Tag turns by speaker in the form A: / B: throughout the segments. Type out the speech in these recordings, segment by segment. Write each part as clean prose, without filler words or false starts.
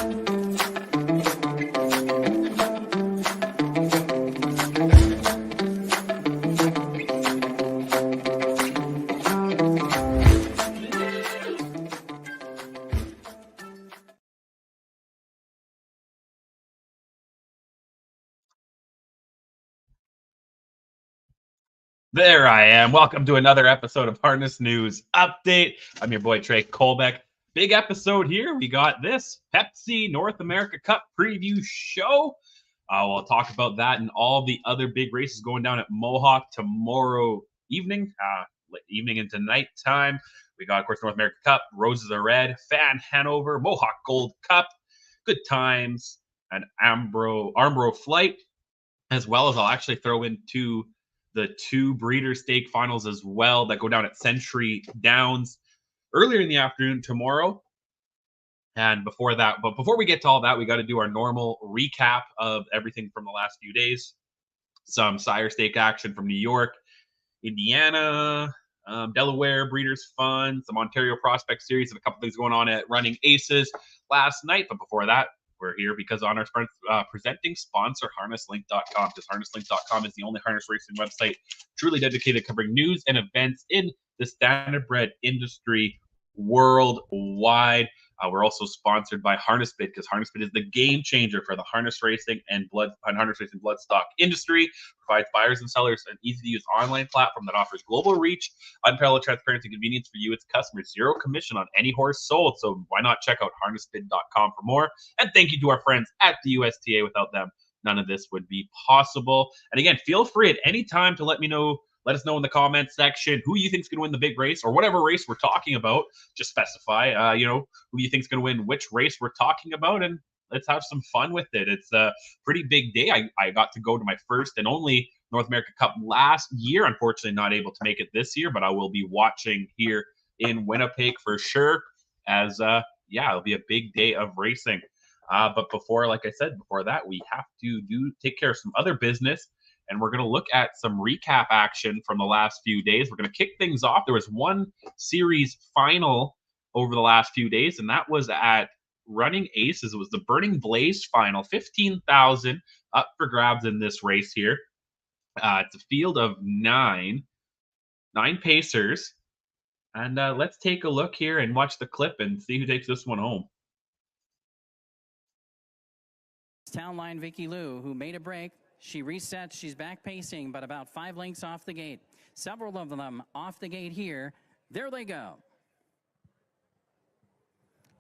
A: There I am. Welcome to another episode of Harness News Update. I'm your boy Trey Colbeck. Big episode here. We got this Pepsi North America Cup preview show. We'll talk about that and all the other big races going down at Mohawk tomorrow evening, late evening into nighttime. We got, of course, North America Cup, Roses Are Red, Fan Hanover, Mohawk Gold Cup, Good Times, and Armbro Flight, as well as I'll actually throw into the two breeder stake finals as well that go down at Century Downs earlier in the afternoon tomorrow. And before we get to all that, we got to do our normal recap of everything from the last few days. Some sire stake action from New York, Indiana, Delaware Breeders' Fund, some Ontario Prospect Series, and a couple things going on at Running Aces last night. But before that, we're here because on our presenting sponsor, harnesslink.com, because harnesslink.com is the only harness racing website truly dedicated to covering news and events in the standardbred industry worldwide. We're also sponsored by HarnessBid, because HarnessBid is the game changer for the harness racing and bloodstock industry. Provides buyers and sellers an easy-to-use online platform that offers global reach, unparalleled transparency, and convenience for you, its customers. Zero commission on any horse sold. So why not check out harnessbid.com for more? And thank you to our friends at the USTA. Without them, none of this would be possible. And again, feel free at any time to let us know in the comments section who you think is going to win the big race, or whatever race we're talking about. Just specify, who you think is going to win which race we're talking about, and let's have some fun with it. It's a pretty big day. I got to go to my first and only North America Cup last year. Unfortunately, not able to make it this year, but I will be watching here in Winnipeg for sure, as it'll be a big day of racing. But before that, we have to take care of some other business. And we're going to look at some recap action from the last few days. We're going to kick things off. There was one series final over the last few days, and that was at Running Aces. It was the Burning Blaze final, 15,000 up for grabs in this race here. It's a field of nine pacers. And let's take a look here and watch the clip and see who takes this one home.
B: Town line Vicky Lou, who made a break. She resets, she's back pacing, but about 5 lengths off the gate. Several of them off the gate here. There they go.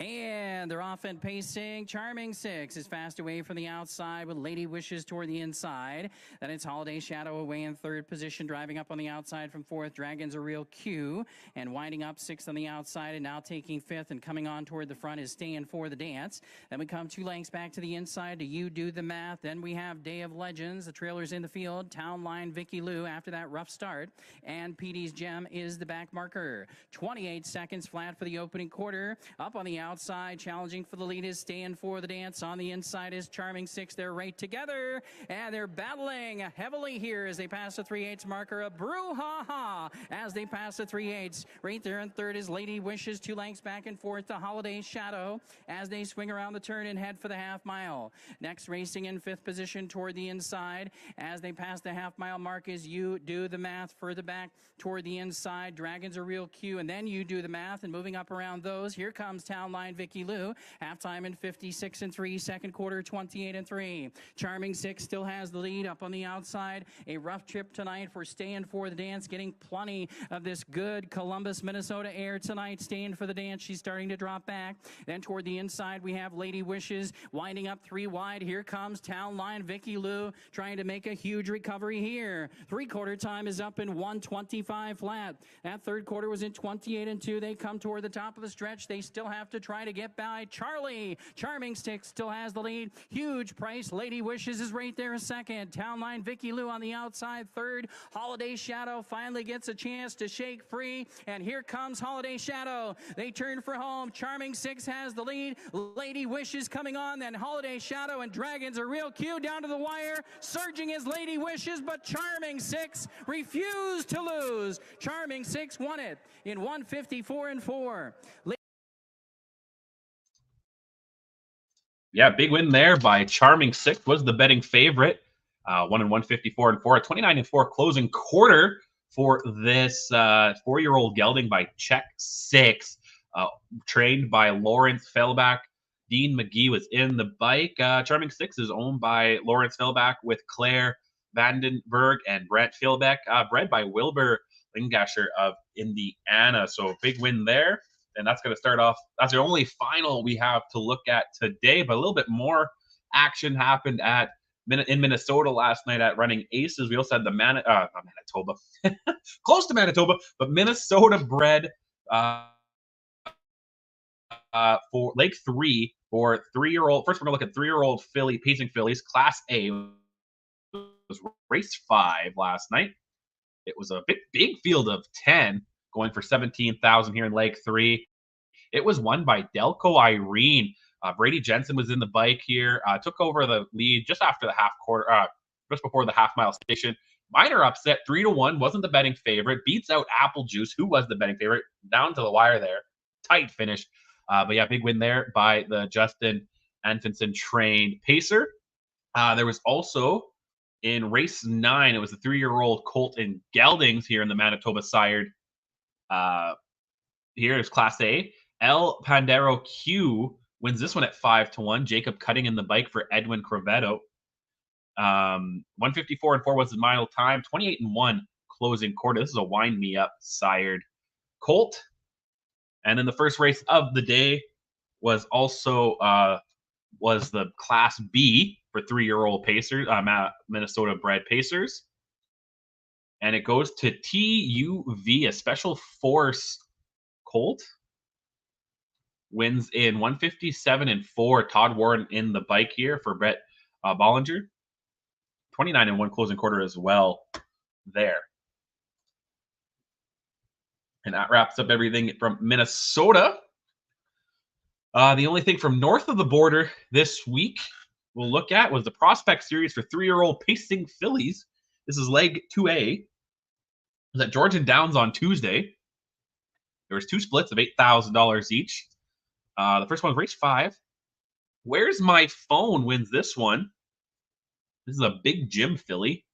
B: And they're off and pacing. Charming Six is fast away from the outside with Lady Wishes toward the inside. Then it's Holiday Shadow away in third position, driving up on the outside from fourth. Dragon's a Real Q, and winding up sixth on the outside and now taking fifth and coming on toward the front is Staying for the Dance. Then we come 2 lengths back to the inside to You Do the Math. Then we have Day of Legends. The trailer's in the field. Town line Vicky Lou after that rough start. And PD's Gem is the back marker. 28 seconds flat for the opening quarter. Up on the outside, challenging for the lead is Staying for the Dance. On the inside is Charming Six. They're right together, and they're battling heavily here as they pass the 3/8 marker. A brouhaha as they pass the 3/8. Right there in third is Lady Wishes. 2 lengths back and forth to Holiday Shadow as they swing around the turn and head for the half mile. Next, racing in fifth position toward the inside as they pass the half mile mark is You Do the Math. Further back toward the inside, Dragon's a Real Q, and then You Do the Math, and moving up around those, here comes Town Line Vicky Lou. Halftime in 56 and 3, second quarter 28 and 3. Charming Six still has the lead up on the outside. A rough trip tonight for Staying for the Dance, getting plenty of this good Columbus, Minnesota air tonight. Staying for the Dance, she's starting to drop back. Then toward the inside, we have Lady Wishes winding up 3 wide. Here comes Town Line Vicky Lou trying to make a huge recovery here. 3/4 time is up in 1:25 flat. That third quarter was in 28 and 2. They come toward the top of the stretch. They still have to try to get by Charlie. Charming Six still has the lead. Huge price. Lady Wishes is right there second. Town Line Vicky Lou on the outside third. Holiday Shadow finally gets a chance to shake free, and here comes Holiday Shadow. They turn for home. Charming Six has the lead. Lady Wishes coming on, then Holiday Shadow and Dragons a Real Q down to the wire. Surging is Lady Wishes, but Charming Six refused to lose. Charming Six won it in 1:54 and 4.
A: Yeah, big win there by Charming Six, was the betting favorite. 1-154 and 4, 29 and 4 closing quarter for this 4-year-old gelding by Check Six, trained by Lawrence Fellback. Dean McGee was in the bike. Charming Six is owned by Lawrence Fellback with Claire Vandenberg and Brent Philbeck, bred by Wilbur Lingasher of Indiana. So big win there. And that's going to start off. That's the only final we have to look at today, but a little bit more action happened in Minnesota last night at Running Aces. We also had the Manitoba, close to Manitoba, but Minnesota bred for Lake 3 for 3-year-old. First, we're going to look at 3-year-old filly, pacing fillies. Class A was race 5 last night. It was a big field of 10 going for 17,000 here in Lake 3. It was won by Delco Irene. Brady Jensen was in the bike here, took over the lead just after the just before the half-mile station. Minor upset, 3-1, wasn't the betting favorite. Beats out Apple Juice, who was the betting favorite, down to the wire there. Tight finish. But yeah, big win there by the Justin Anfinson trained pacer. There was also in race 9, it was the 3-year-old colt in geldings here in the Manitoba sired. Here is Class A. El Pandero Q wins this one at 5-1. Jacob Cutting in the bike for Edwin Crovetto. 154 and 4 was the mile time. 28 and 1 closing quarter. This is a wind me up sired colt. And then the first race of the day was also was the Class B for 3-year-old pacers, Minnesota bred pacers. And it goes to TUV, a special force colt. Wins in 157 and 4. Todd Warren in the bike here for Brett Bollinger. 29 and 1 closing quarter as well there. And that wraps up everything from Minnesota. The only thing from north of the border this week we'll look at was the Prospect Series for 3-year-old pacing fillies. This is leg 2A. It was at Georgian Downs on Tuesday. There was 2 splits of $8,000 each. The first one was race 5. Where's My Phone wins this one. This is a big Jim filly.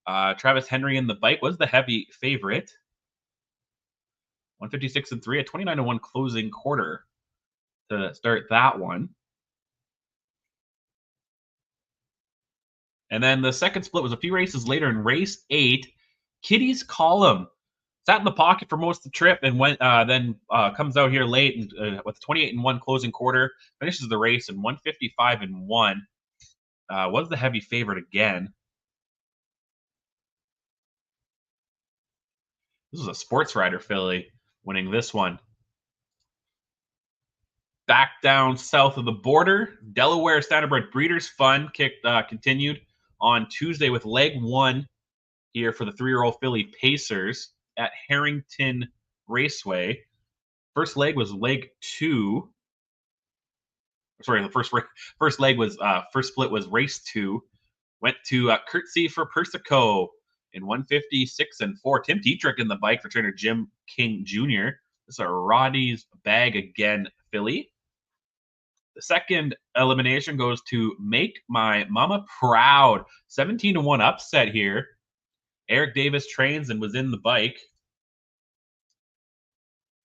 A: Travis Henry in the bike was the heavy favorite. 156 and 3, a 29 and 1 closing quarter to start that one. And then the second split was a few races later in race 8. Kitty's Column sat in the pocket for most of the trip and went then comes out here late and, with 28 and 1 closing quarter, finishes the race in 155 and 1. Was the heavy favorite again. This is a sports rider filly winning this one. Back down south of the border, Delaware Standardbred Breeders' Fund continued on Tuesday with leg 1 here for the 3-year-old filly Pacers at Harrington Raceway. First leg was leg 2. Sorry, the first leg was first split was race 2. Went to Curtsy for Persico in 156 and 4. Tim Dietrich in the bike for trainer Jim King Jr. This is a Roddy's Bag Again filly. The second elimination goes to Make My Mama Proud. 17 to 1 upset here. Eric Davis trains and was in the bike.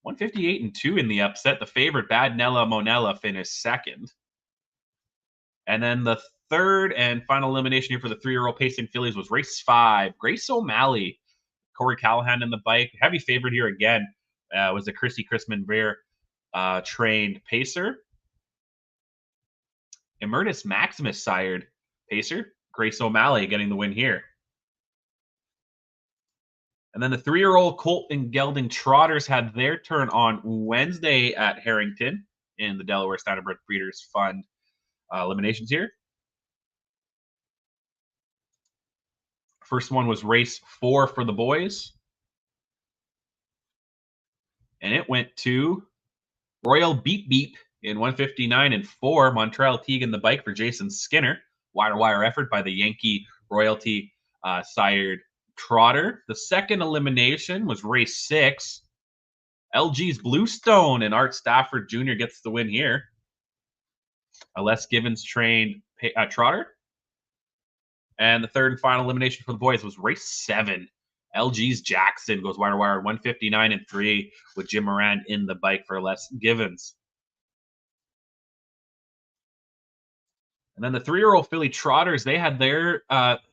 A: 158 and 2 in the upset. The favorite Bad Nella Monella finished second. And then the third and final elimination here for the 3-year-old pacing fillies was race 5. Grace O'Malley, Corey Callahan in the bike. Heavy favorite here again was the Chrissy Chrisman Bear trained pacer. Emeritus Maximus sired pacer. Grace O'Malley getting the win here. And then the 3-year-old colt and gelding trotters had their turn on Wednesday at Harrington in the Delaware Standardbred Breeders' Fund eliminations here. First one was race 4 for the boys. And it went to Royal Beep Beep in 159 and 4. Montreal Teague in the bike for Jason Skinner. Wire effort by the Yankee Royalty sired trotter. The second elimination was race 6. LG's Bluestone and Art Stafford Jr. gets the win here. a Les Givens trained trotter. And the third and final elimination for the boys was race 7. LG's Jackson goes wire to wire 159-3 with Jim Moran in the bike for Les Givens. And then the 3-year-old filly trotters, they had their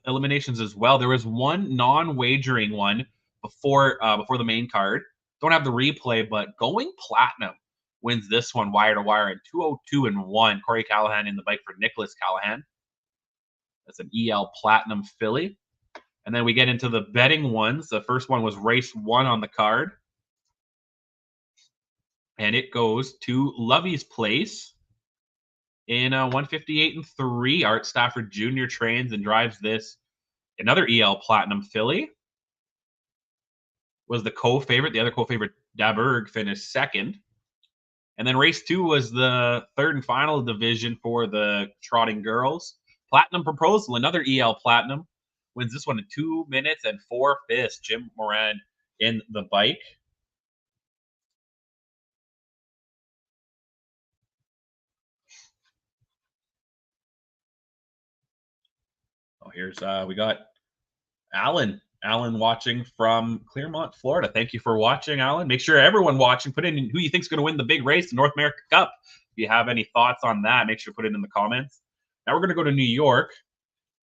A: eliminations as well. There was one non-wagering one before the main card. Don't have the replay, but Going Platinum wins this one wire to wire in 202-1. Corey Callahan in the bike for Nicholas Callahan. That's an EL Platinum filly. And then we get into the betting ones. The first one was race 1 on the card. And it goes to Lovey's Place in 158-3. Art Stafford Jr. trains and drives this. Another EL Platinum filly was the co-favorite. The other co-favorite, Daberg, finished second. And then race 2 was the third and final division for the trotting girls. Platinum Proposal, another EL Platinum, wins this one in 2 minutes and 4/5. Jim Moran in the bike. Oh, here's we got Alan watching from Clearmont, Florida. Thank you for watching, Alan. Make sure everyone watching, put in who you think's going to win the big race, the North America Cup. If you have any thoughts on that, make sure to put it in the comments. Now we're going to go to New York.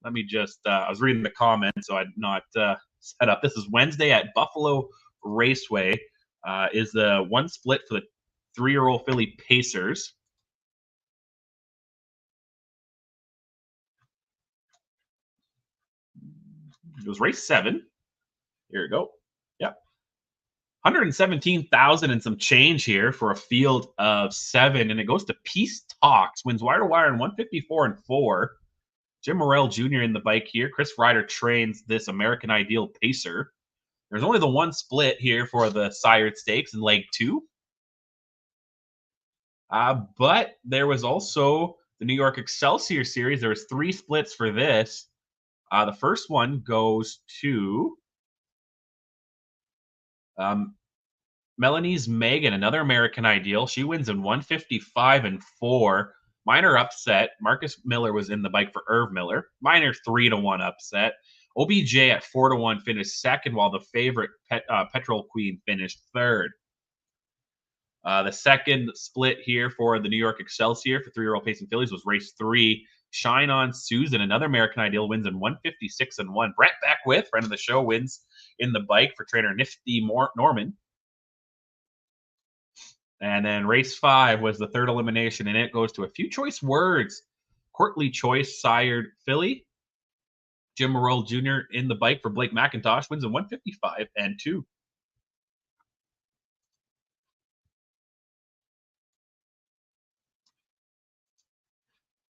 A: Let me just, I was reading the comments, so I'm not set up. This is Wednesday at Buffalo Raceway. Is the one split for the 3-year-old filly Pacers. It was race 7. Here we go. Yep. 117,000 and some change here for a field of 7. And it goes to Peace Talks. Wins wire to wire in 154-4. Jim Morrell Jr. in the bike here. Chris Ryder trains this American Ideal Pacer. There's only the one split here for the Sired Stakes in leg 2. But there was also the New York Excelsior Series. There was 3 splits for this. The first one goes to Melanie's Megan, another American Ideal. She wins in 155-4. Minor upset. Marcus Miller was in the bike for Irv Miller. Minor 3-1 upset. OBJ at 4-1 finished second, while the favorite Petrol Queen finished third. The second split here for the New York Excelsior for 3-year-old pacing fillies was race 3. Shine On Susan, another American Ideal, wins in 156-1. Brett Beckwith, friend of the show, wins in the bike for trainer Nifty Norman. And then race 5 was the third elimination, and it goes to a few choice words. Courtly Choice sired filly. Jim Morrell Jr. in the bike for Blake McIntosh, wins in 155-2.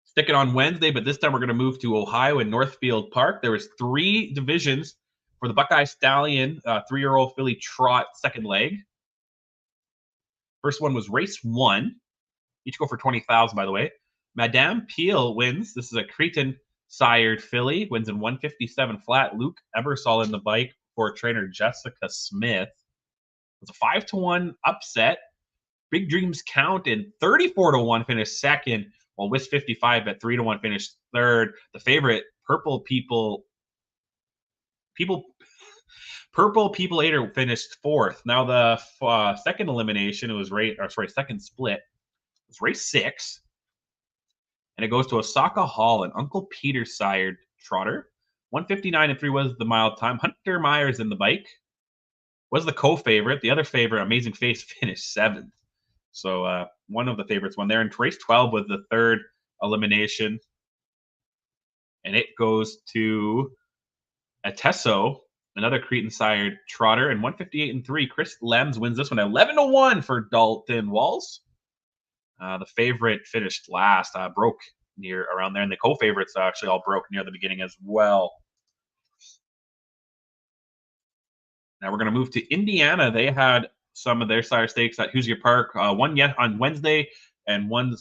A: Sticking on Wednesday, but this time we're going to move to Ohio in Northfield Park. There was 3 divisions for the Buckeye Stallion 3-year-old filly trot second leg. First one was race 1. Each go for 20,000, by the way. Madame Peel wins. This is a Cretan sired filly. Wins in 157 flat. Luke Ebersol in the bike for trainer Jessica Smith. It was a 5-1 upset. Big Dreams Count in 34-1 finished second, while Wiz 55 at 3-1 finished third. The favorite, Purple People Eater finished fourth. Now the second elimination, it was second split. It was race 6. And it goes to Osaka Hall, an Uncle Peter sired trotter. 159-3 was the mile time. Hunter Myers in the bike was the co-favorite. The other favorite, Amazing Face, finished 7th. So one of the favorites won there. And race 12 was the third elimination. And it goes to Atesso, another Cretan sired trotter. And 158-3, Chris Lems wins this one. 11-1 for Dalton Walls. The favorite finished last, broke near around there. And the co-favorites actually all broke near the beginning as well. Now we're going to move to Indiana. They had some of their sire stakes at Hoosier Park. One yet on Wednesday and one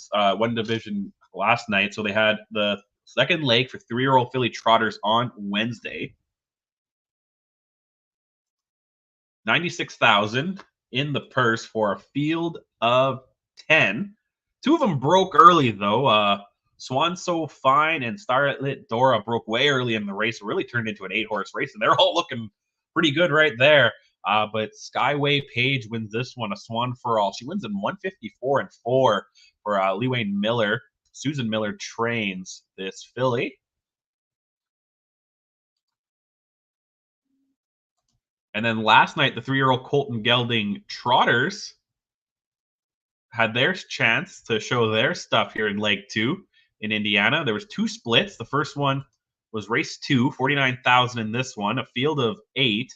A: division last night. So they had the second leg for 3-year-old filly trotters on Wednesday. 96,000 in the purse for a field of 10. Two of them broke early, though. Swan So Fine and Starlit Dora broke way early in the race. It really turned into an 8-horse race, and they're all looking pretty good right there. But Skyway Page wins this one, a Swan for All. She wins in 154 and 4 for Lee Wayne Miller. Susan Miller trains this filly. And then last night, the 3-year-old Colton Gelding Trotters had their chance to show their stuff here in Leg 2 in Indiana. There was 2 splits. The first one was race 2, 49,000 in this one, a field of 8.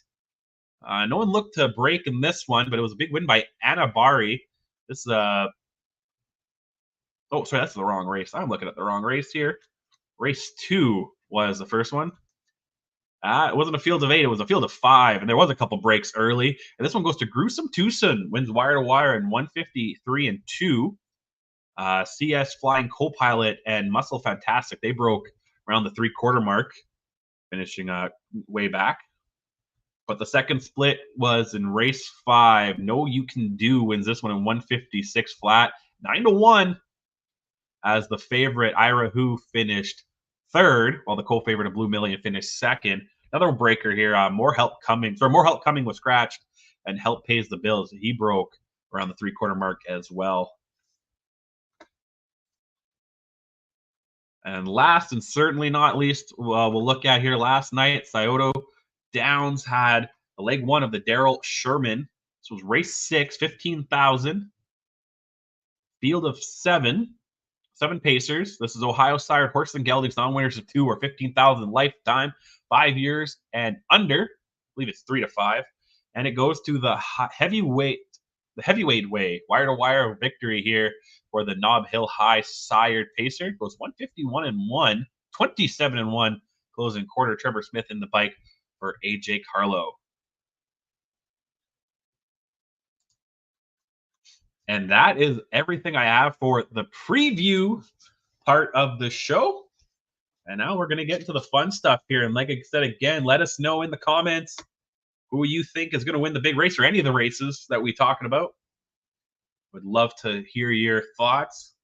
A: No one looked to break in this one, but it was a big win by Anna Bari. This is oh, sorry, that's the wrong race. I'm looking at the wrong race here. Race 2 was the first one. It wasn't a field of 8, it was a field of 5, and there was a couple breaks early. And this one goes to Gruesome Tucson, wins wire to wire in 153 and 2. CS Flying Co-Pilot and Muscle Fantastic, they broke around the 3/4 mark, finishing way back. But the second split was in race 5. No You Can Do wins this one in 156 flat, 9-1, as the favorite Ira Who finished third, while the co-favorite of Blue Million finished second. Another breaker here. More Help Coming was scratched, and Help Pays the Bills. He broke around the 3/4 mark as well. And last and certainly not least, we'll look at here last night. Scioto Downs had a leg 1 of the Daryl Sherman. This was race 6, 15,000. Field of 7 pacers. This is Ohio sired horse and geldings, non-winners of 2 or 15,000 lifetime, 5 years and under. I believe it's 3 to 5. And it goes to the heavyweight way, wire to wire victory here for the Nob Hill High sired pacer. It goes 151 and 1, 27 and 1, closing quarter. Trevor Smith in the bike for AJ Carlo. And that is everything I have for the preview part of the show. And now we're going to get into the fun stuff here. And like I said again, let us know in the comments who you think is going to win the big race or any of the races that we're talking about. Would love to hear your thoughts.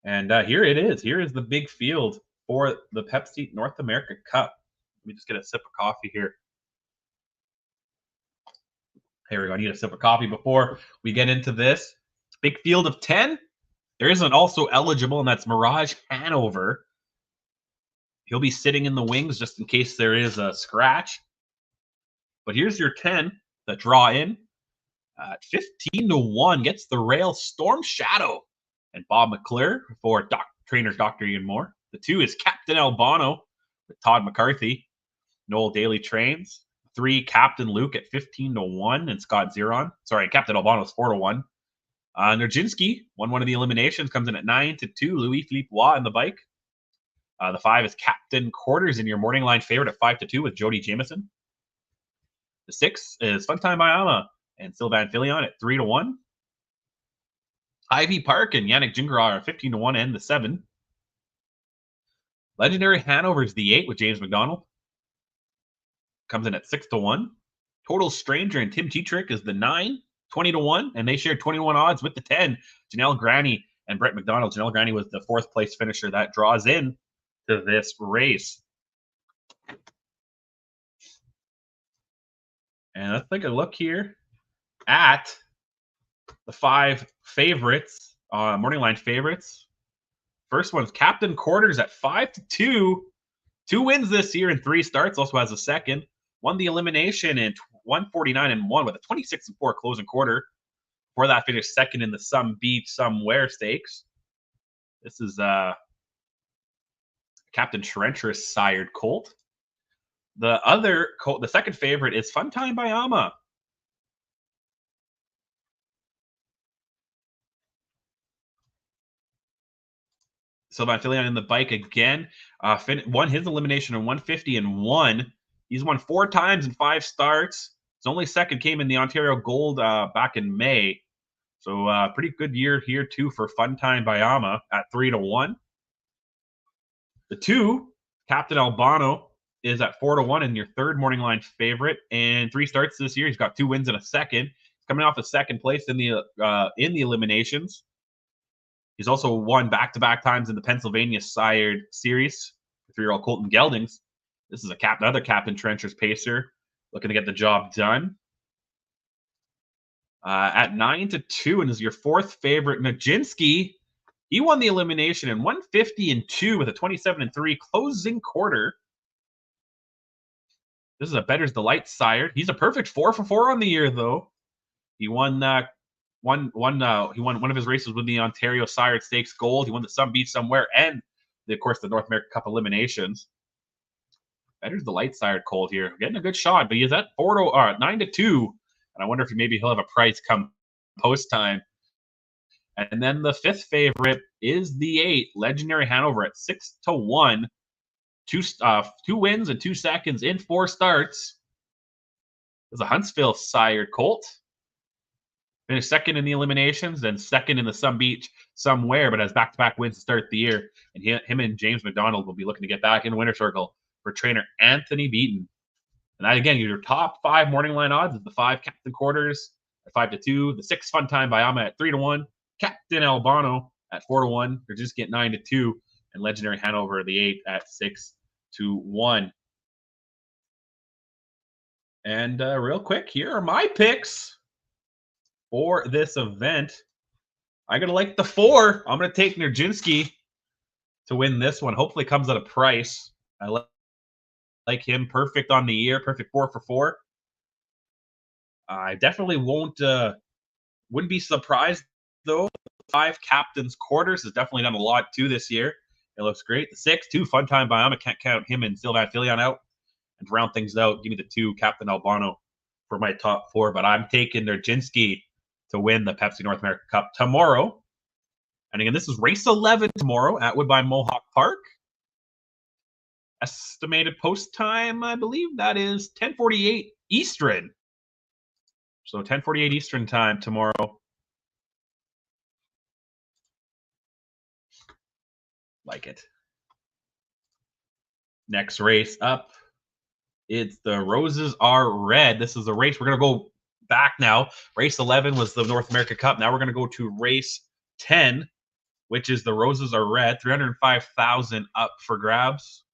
A: And here it is. Here is the big field for the Pepsi North America Cup. Let me just get a sip of coffee here. Here we go. I need a sip of coffee before we get into this. Big field of 10. There is an also eligible, and that's Mirage Hanover. He'll be sitting in the wings just in case there is a scratch. But here's your 10 that draw in. 15-1 gets the rail Storm Shadow and Bob McClure for trainers Dr. Ian Moore. The 2 is Captain Albano with Todd McCarthy. Noel Daly trains. 3, Captain Luke at 15-1 and Scott Zeron. Sorry, Captain Albano's 4-1. Nurczynski won one of the eliminations, comes in at 9-2. Louis-Philippe Waugh in the bike. The 5 is Captain Quarters in your morning line favorite at 5-2 with Jody Jameson. The 6 is Funtime Bayama and Sylvain Filion at 3-1. Ivy Park and Yannick Gingras are 15-1 and the 7. Legendary Hanover is the 8 with James McDonald. Comes in at 6-1. Total Stranger and Tim Tetrick is the 9, 20-1, and they share 21 odds with the 10. Janelle Granny and Brett McDonald. Janelle Granny was the 4th place finisher that draws in to this race. And let's take a look here at the 5 favorites, morning line favorites. First one's Captain Quarters at 5-2. 2 wins this year in 3 starts. Also has a second. Won the elimination in 149-1 with a 26-4 closing quarter. Before that, finished second in the Some Beach Somewhere Stakes. This is Captain Trencherous sired colt. The other colt, the second favorite, is Funtime Bayama. Sylvain Filion in the bike again. Won his elimination in 150-1. He's won 4 times in 5 starts. His only second came in the Ontario Gold back in May. So pretty good year here too for Funtime Bayama at 3-1. The 2, Captain Albano, is at 4-1 and your 3rd morning line favorite. And 3 starts this year. He's got 2 wins and a second. He's coming off of second place in the eliminations. He's also won back-to-back times in the Pennsylvania Sired Series. 3-year-old Colton Geldings. This is another Captain Trencher's pacer looking to get the job done. At 9-2 and is your fourth favorite, Najinski. He won the elimination in 150-2 with a 27-3 closing quarter. This is a Better's Delight sired. He's a perfect 4-for-4 on the year, though. He won one of his races with the Ontario Sired Stakes Gold. He won the Some Beach Somewhere and, of course, the North American Cup eliminations. Better's Delight sired cold here. Getting a good shot, but he's at 9-2. And I wonder if maybe he'll have a price come post time. And then the fifth favorite is the 8, Legendary Hanover at 6-1. Two wins and 2 seconds in 4 starts. This is a Huntsville sired colt. Finished second in the eliminations, then second in the Some Beach Somewhere, but has back-to-back wins to start the year. And him and James McDonald will be looking to get back in the winner circle for trainer Anthony Beaton. And that, again, your top 5 morning line odds is the 5 Captain Quarters at 5-2, the 6 Fun Time Bayama at 3-1, Captain Albano at 4-1, they're just getting 9-2, and Legendary Hanover, the 8 at 6-1. And real quick, here are my picks for this event. I'm going to like the 4. I'm going to take Nijinsky to win this one. Hopefully comes at a price. I like him. Perfect on the year. Perfect 4-for-4. I definitely wouldn't be surprised, though. 5 Captain's Quarters has definitely done a lot, too, this year. It looks great. The 6, 2 Fun Time Bayama. Can't count him and Sylvain Filion out. And to round things out, give me the 2 Captain Albano for my top 4. But I'm taking Nijinsky to win the Pepsi North America Cup tomorrow. And again, this is race 11 tomorrow at Woodbine Mohawk Park. Estimated post time, I believe that is 10:48 Eastern. So 10:48 Eastern time tomorrow. Like it. Next race up. It's the Roses Are Red. This is the race. We're going to go back now. Race 11 was the North America Cup. Now we're going to go to race 10, which is the Roses Are Red. 305,000 up for grabs.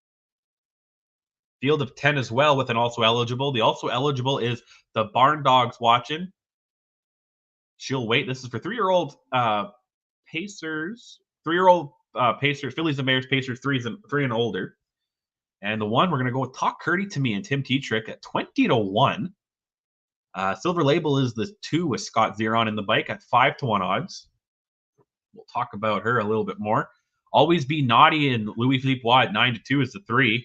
A: Field of 10 as well with an also eligible. The also eligible is the Barn Dogs Watching. She'll wait. This is for 3-year-old Pacers. 3-year-old Pacers, Fillies and Mares, Pacers 3 and older. And the one, we're going to go with Talk Curdy to Me and Tim Tetrick at 20-1. Silver Label is the 2 with Scott Zeron in the bike at 5-1 odds. We'll talk about her a little bit more. Always Be Naughty and Louis Philippe Watt at 9-2 is the 3.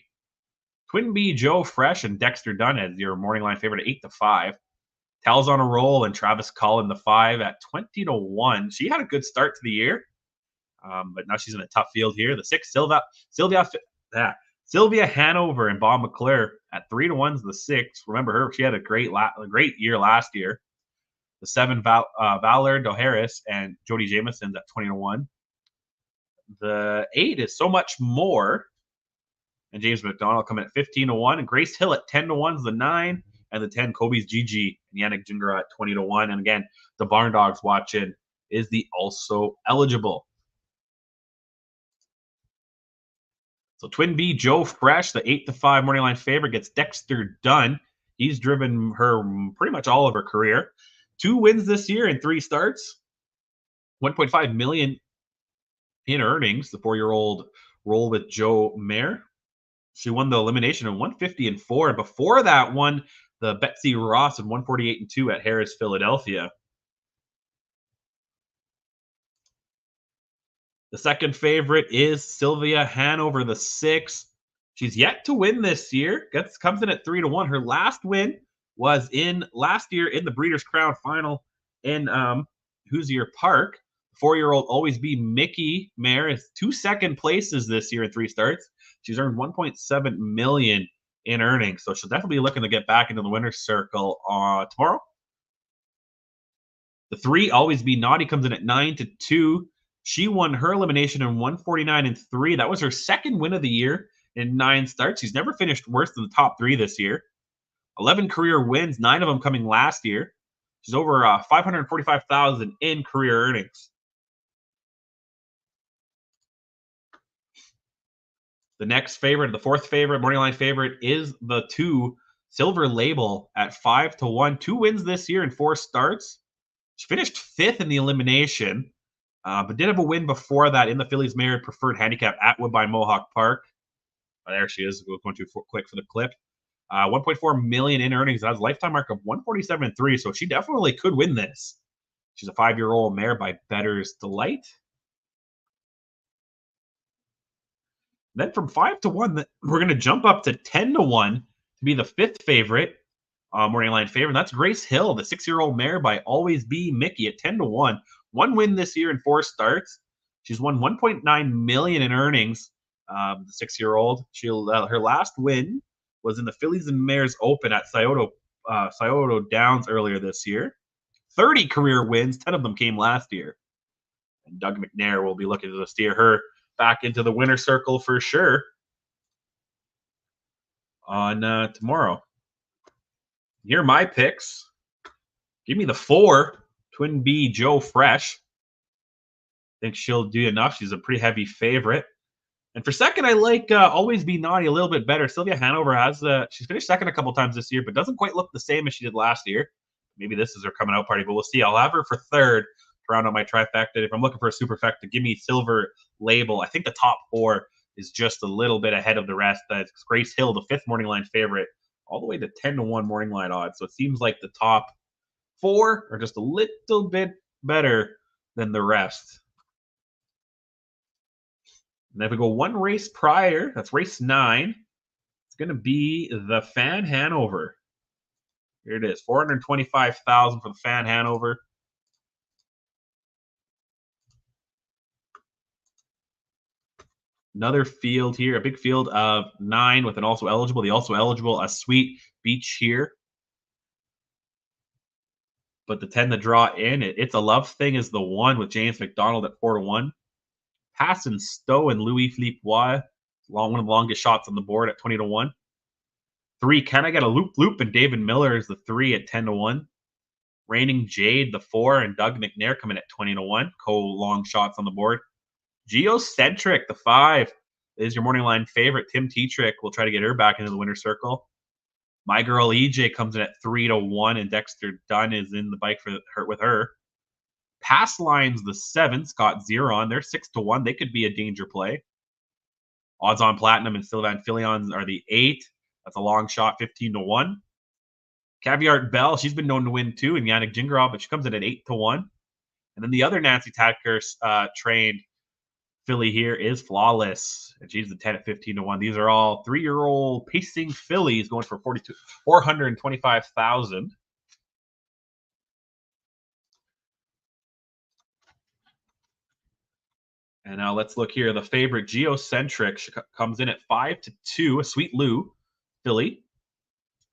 A: Twin B Joe Fresh and Dexter Dunn as your morning line favorite at 8-5. Tal's on a Roll and Travis Cullen the 5 at 20-1. She had a good start to the year, but now she's in a tough field here. The 6 Sylvia Hanover and Bob McClure at 3-1 is the 6. Remember her; she had a great year last year. The 7 Valor Doharis and Jody Jameson's at 20-1. The 8 is So Much More. And James McDonald coming at 15-1. And Grace Hill at 10-1 is the 9. And the 10, Kobe's Gigi and Yannick Gingera at 20-1. And again, the Barn Dogs Watching is the also eligible. So Twin B Joe Fresh, the 8-5 morning line favorite, gets Dexter Dunn. He's driven her pretty much all of her career. 2 wins this year in 3 starts. 1.5 million in earnings. The 4-year-old Roll with Joe Mayer. She won the elimination in 150-4. Before that, won the Betsy Ross in 148-2 at Harris, Philadelphia. The second favorite is Sylvia Hanover, the 6. She's yet to win this year. Comes in at 3-1. Her last win was last year in the Breeders' Crown final in Hoosier Park. 4-year-old Always Be Mickey Mare is 2 second places this year in 3 starts. She's earned $1.7 million in earnings, so she'll definitely be looking to get back into the winner's circle tomorrow. The 3 Always Be Naughty comes in at 9-2. She won her elimination in 149-3. That was her second win of the year in 9 starts. She's never finished worse than the top 3 this year. 11 career wins, 9 of them coming last year. She's over 545,000 in career earnings. The next favorite, the fourth favorite, morning line favorite, is the 2 Silver Label at 5-1. 2 wins this year in 4 starts. She finished 5th in the elimination, but did have a win before that in the Fillies Merit Preferred Handicap at Woodbine Mohawk Park. There she is. Going too quick for the clip. 1.4 million in earnings. That has a lifetime mark of 147.3. So she definitely could win this. She's a 5-year-old mare by Bettor's Delight. Then from 5-1, we're going to jump up to 10-1 to be the 5th favorite, morning line favorite. And that's Grace Hill, the 6-year-old mare by Always Be Mickey at 10-1. 1 win this year in 4 starts. She's won 1.9 million in earnings. The 6-year-old. Her last win was in the Fillies and Mares Open at Scioto Downs earlier this year. 30 career wins, 10 of them came last year. And Doug McNair will be looking to steer her back into the winner's circle for sure on tomorrow. Here are my picks. Give me the 4, Twin B Joe Fresh. Think she'll do enough. She's a pretty heavy favorite. And for second, I like Always Be Naughty a little bit better. Sylvia Hanover has she's finished second a couple times this year, but doesn't quite look the same as she did last year. Maybe this is her coming out party, but we'll see. I'll have her for third to round out my trifecta. If I'm looking for a superfecta, give me Silver Label. I think the top 4 is just a little bit ahead of the rest. That's Grace Hill, the 5th morning line favorite, all the way to 10-1 morning line odds. So it seems like the top 4 are just a little bit better than the rest. And if we go one race prior, that's race 9, it's going to be the Fan Hanover. Here it is, 425,000 for the Fan Hanover. Another field here, a big field of 9 with an also eligible. The also eligible, a Sweet Beach here. But the 10 to draw in, it's a love thing is the 1 with James McDonald at 4-1. Passon Stowe and Louis Philippe Roy, one of the longest shots on the board at 20-1. 3, Can I Get a Loop? And David Miller is the 3 at 10-1. Reigning Jade, the 4, and Doug McNair coming at 20-1. Co-long shots on the board. Geocentric, the 5, is your morning line favorite. Tim Tetrick will try to get her back into the winner's circle. My Girl EJ comes in at 3-1, and Dexter Dunn is in the bike with her. Pass Lines, the 7, Scott Zeron, they're 6-1. They could be a danger play. Odds on Platinum and Sylvan Filions are the 8. That's a long shot, 15-1. Caviar Bell, she's been known to win too, and Yannick Gingerov, but she comes in at 8-1. And then the other Nancy Tacker trained filly here is Flawless, and she's the 10 at 15-1. These are all 3-year-old pacing fillies going for 425,000. And now let's look here. The favorite Geocentric comes in at 5-2. A Sweet Lou filly.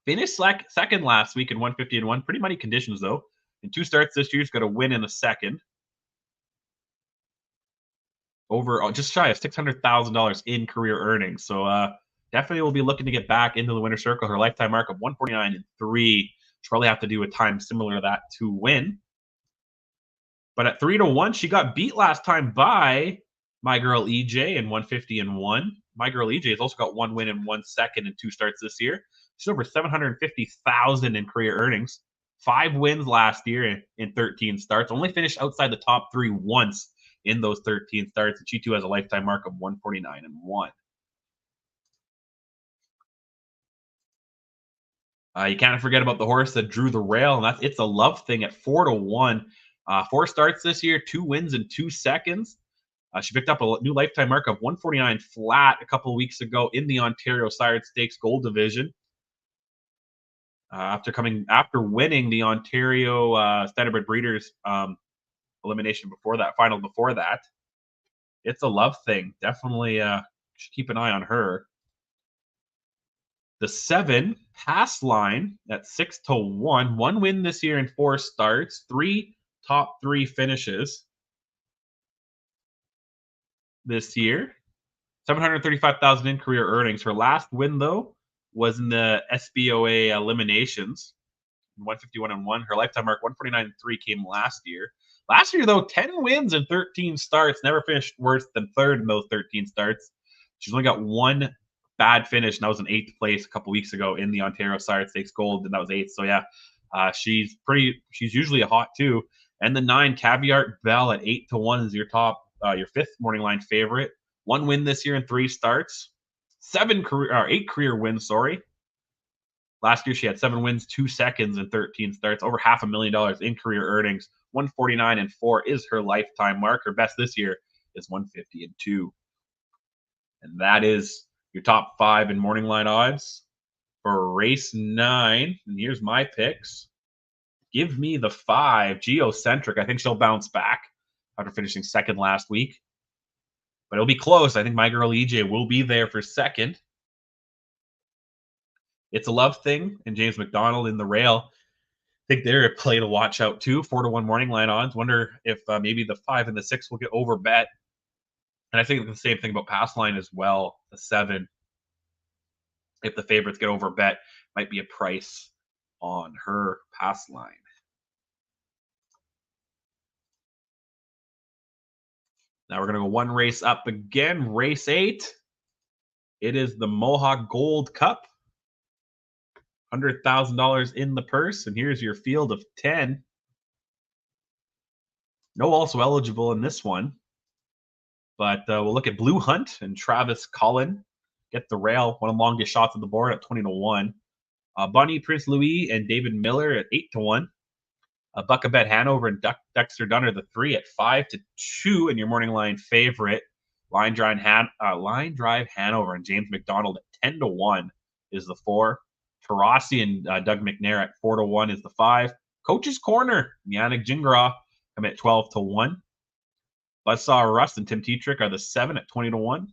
A: Finished second last week in 150-1. Pretty muddy conditions though. In 2 starts this year, he's got a win in the second. Over just shy of $600,000 in career earnings. So definitely will be looking to get back into the winner's circle. Her lifetime mark of 149.3. She'll probably have to do a time similar to that to win. But at 3-1, she got beat last time by My Girl EJ in 150-1. My Girl EJ has also got 1 win and 1 second in 2 starts this year. She's over $750,000 in career earnings. 5 wins last year in 13 starts. Only finished outside the top 3 once in those 13 starts. And she too has a lifetime mark of 149-1. You can't forget about the horse that drew the rail, and that's It's a Love Thing at 4-1. 4 starts this year, 2 wins in 2 seconds. She picked up a new lifetime mark of 149 flat a couple of weeks ago in the Ontario Sired Stakes Gold Division. After winning the Ontario Standardbred Breeders elimination final before that. It's a Love Thing. Definitely should keep an eye on her. The 7, Pass Line at 6-1. 1 win this year in 4 starts. 3 top 3 finishes this year. 735,000 in career earnings. Her last win, though, was in the SBOA eliminations. 151-1. Her lifetime mark 149-3 came last year. Last year, though, 10 wins and 13 starts. Never finished worse than third in those 13 starts. She's only got one bad finish, and that was in 8th place a couple weeks ago in the Ontario Sire Stakes Gold, and that was 8th. So yeah, she's usually a hot 2. And the 9 Caviar Bell at 8-1 is your top, your 5th morning line favorite. 1 win this year in 3 starts. 8 career wins, sorry. Last year, she had 7 wins, 2 seconds, and 13 starts. Over $500,000 in career earnings. 149-4 is her lifetime mark. Her best this year is 150-2. And that is your top 5 in morning line odds for race 9. And here's my picks. Give me the 5, Geocentric. I think she'll bounce back after finishing 2nd last week. But it'll be close. I think my girl EJ will be there for 2nd. It's a Love Thing and James McDonald in the rail. I think they're a play to watch out too. 4-1 morning line odds. Wonder if maybe the 5 and the 6 will get over bet. And I think the same thing about pass line as well. The 7, if the favorites get over bet, might be a price on her pass line. Now we're going to go one race up again. Race 8. It is the Mohawk Gold Cup. $100,000 in the purse. And here's your field of 10. No also eligible in this one. But we'll look at Blue Hunt and Travis Cullen. Get the rail. One of the longest shots on the board at 20-1. Bunny Prince Louis and David Miller at 8-1. Buckabet Hanover and Dexter Dunner, the 3 at 5-2. And your morning line favorite, Line Drive Hanover and James McDonald at 10-1 is the 4. Tarasi and Doug McNair at 4-1 is the 5. Coach's Corner, Yannick Gingras come at 12-1. Buzzsaw Rust and Tim Tetrick are the 7 at 20-1.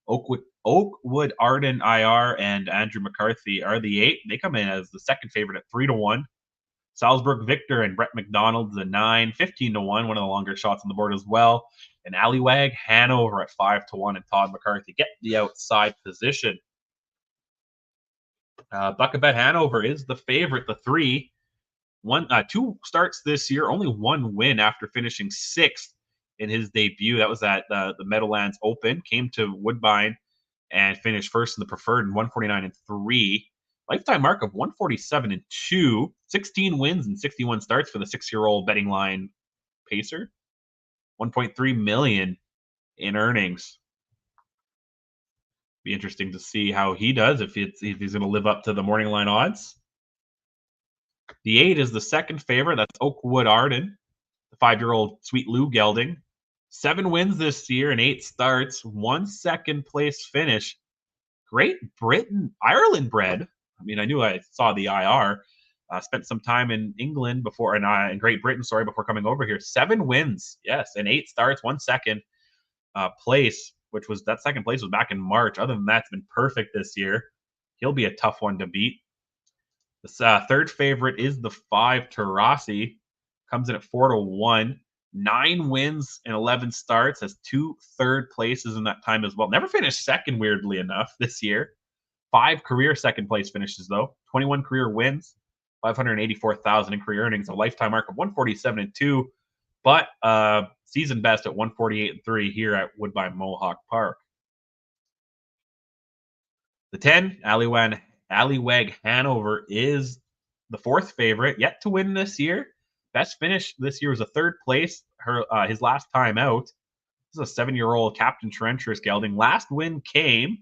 A: Oakwood Arden IR and Andrew McCarthy are the 8. They come in as the 2nd favorite at 3-1. Salzburg Victor and Brett McDonald's the 9, 15-1, one of the longer shots on the board as well. And Allywag Hanover at 5-1, and Todd McCarthy get the outside position. Buckabet Hanover is the favorite, the 3. 2 starts this year, only 1 win after finishing 6th in his debut. That was at the Meadowlands Open. Came to Woodbine and finished 1st in the preferred in 149-3. Lifetime mark of 147-2. 16 wins and 61 starts for the 6-year-old betting line pacer. 1.3 million in earnings. Be interesting to see how he does if he's going to live up to the morning line odds. The 8 is the 2nd favorite. That's Oakwood Arden, the 5-year-old Sweet Lou gelding. 7 wins this year and 8 starts. 1 second place finish. Great Britain, Ireland bred. I mean, I knew I saw the IR. Spent some time in England before, in Great Britain, before coming over here. 7 wins, yes, and 8 starts, 1 second place, which was that 2nd place was back in March. Other than that, it's been perfect this year. He'll be a tough one to beat. The 3rd favorite is the 5 Tarasi. Comes in at 4-1. 9 wins and 11 starts. Has 2 third places in that time as well. Never finished 2nd, weirdly enough, this year. 5 career 2nd place finishes, though. 21 career wins. 584,000 in career earnings. A lifetime mark of 147-2. But season best at 148-3 here at Woodbine Mohawk Park. The 10, Allywag Hanover, is the 4th favorite, yet to win this year. Best finish this year was a 3rd place. His last time out. This is a 7-year-old Captain Trencherous gelding. Last win came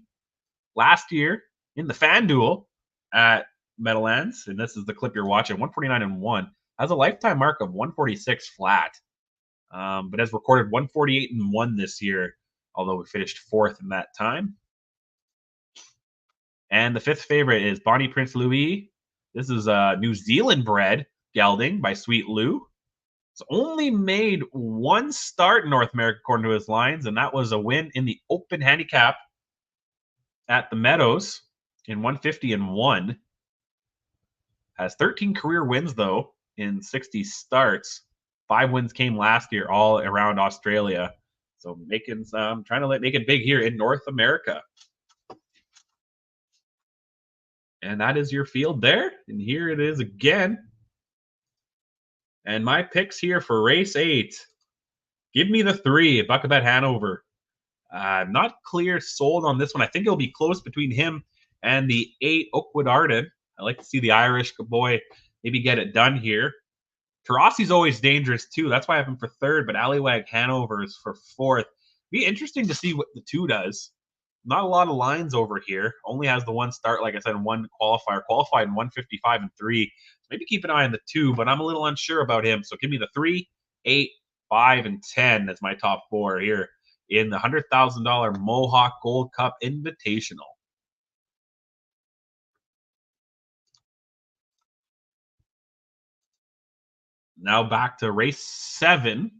A: last year in the FanDuel at Meadowlands, and this is the clip you're watching. 149-1 has a lifetime mark of 146 flat, but has recorded 148-1 this year, although we finished 4th in that time. And the 5th favorite is Bonnie Prince Louis. This is a New Zealand bred gelding by Sweet Lou. It's only made 1 start in North America according to his lines, and that was a win in the Open Handicap at the Meadows in 150-1. Has 13 career wins, though, in 60 starts. 5 wins came last year, all around Australia. So making some, trying to make it big here in North America. And that is your field there. And here it is again. And my picks here for race 8. Give me the 3, Buckabet Hanover. I'm not clear sold on this one. I think it'll be close between him and the 8 Oakwood Arden. I like to see the Irish boy maybe get it done here. Tarasi's always dangerous too. That's why I have him for 3rd, but Allywag Hanover is for 4th. Be interesting to see what the 2 does. Not a lot of lines over here. Only has the 1 start, like I said, 1 qualifier. Qualified in 155 and 3. So maybe keep an eye on the 2, but I'm a little unsure about him. So give me the 3, 8, 5, and 10 as my top 4 here in the $100,000 Mohawk Gold Cup Invitational. Now back to race 7,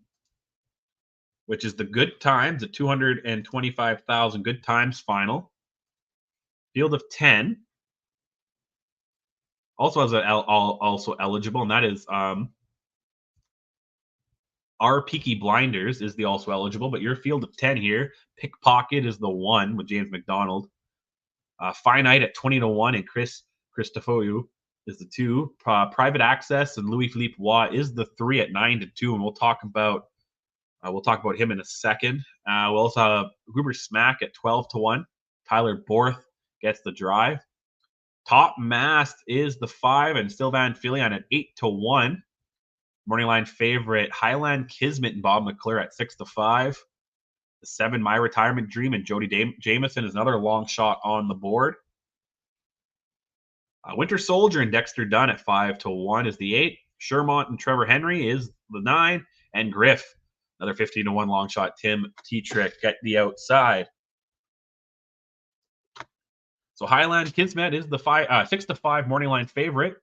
A: which is the Good Times, the 225,000 Good Times final. Field of 10. Also has also eligible, and that is our Peaky Blinders is the also eligible, but your field of 10 here. Pickpocket is the 1 with James McDonald. Finite at 20-1, and Chris Christofoyu is the 2. Private Access and Louis Philippe Watt is the 3 at 9-2, and we'll talk about him in a second. We'll also have Gruber Smack at 12-1. Tyler Borth gets the drive. Top Mast is the 5, and Sylvan Filion at 8-1. Morning line favorite Highland Kismet and Bob McClure at 6-5. The 7, My Retirement Dream, and Jody Jameson is another long shot on the board. Winter Soldier and Dexter Dunn at 5-1 is the 8. Shermont and Trevor Henry is the 9. And Griff, another 15-1 long shot. Tim Tetrick at the outside. So Highland Kismet is the 6-5 morning line favorite.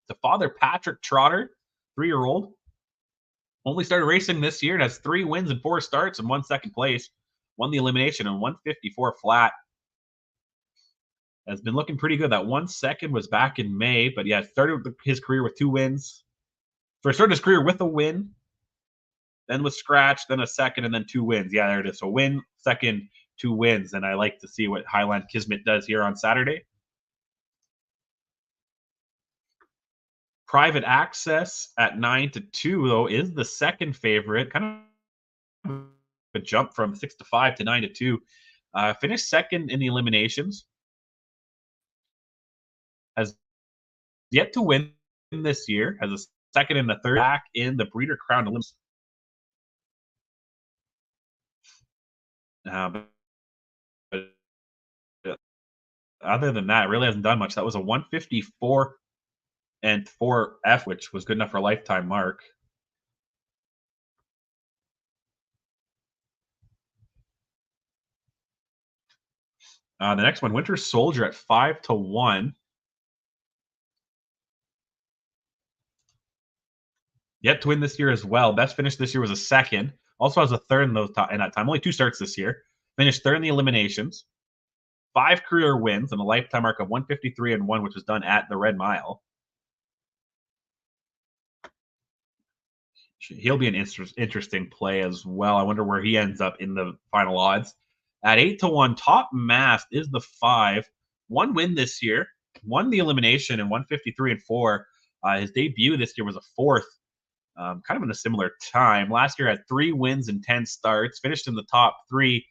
A: The Father Patrick Trotter, 3-year-old. Only started racing this year and has 3 wins and 4 starts and 1 second place. Won the elimination in 154 flat. Has been looking pretty good. That 1 second was back in May, but yeah, started his career with 2 wins. So he started his career with a win, then with scratch, then a second, and then 2 wins. Yeah, there it is. So win, second, 2 wins. And I like to see what Highland Kismet does here on Saturday. Private Access at 9-2, though, is the second favorite. Kind of a jump from 6-5 to 9-2. Finished second in the eliminations. Has yet to win this year. Has a second and a third back in the Breeder Crown Olympics. But other than that, it really hasn't done much. That was a 154 and 4F, which was good enough for a lifetime mark. The next one, Winter Soldier at 5-1. Yet to win this year as well. Best finish this year was a second. Also has a third in that time. Only 2 starts this year. Finished third in the eliminations. 5 career wins and a lifetime mark of 153-1, which was done at the Red Mile. He'll be an interesting play as well. I wonder where he ends up in the final odds. At 8-1, Top Mast is the 5. 1 win this year. Won the elimination in 153-4. His debut this year was a 4th. Kind of in a similar time. Last year had 3 wins and 10 starts. Finished in the top 3.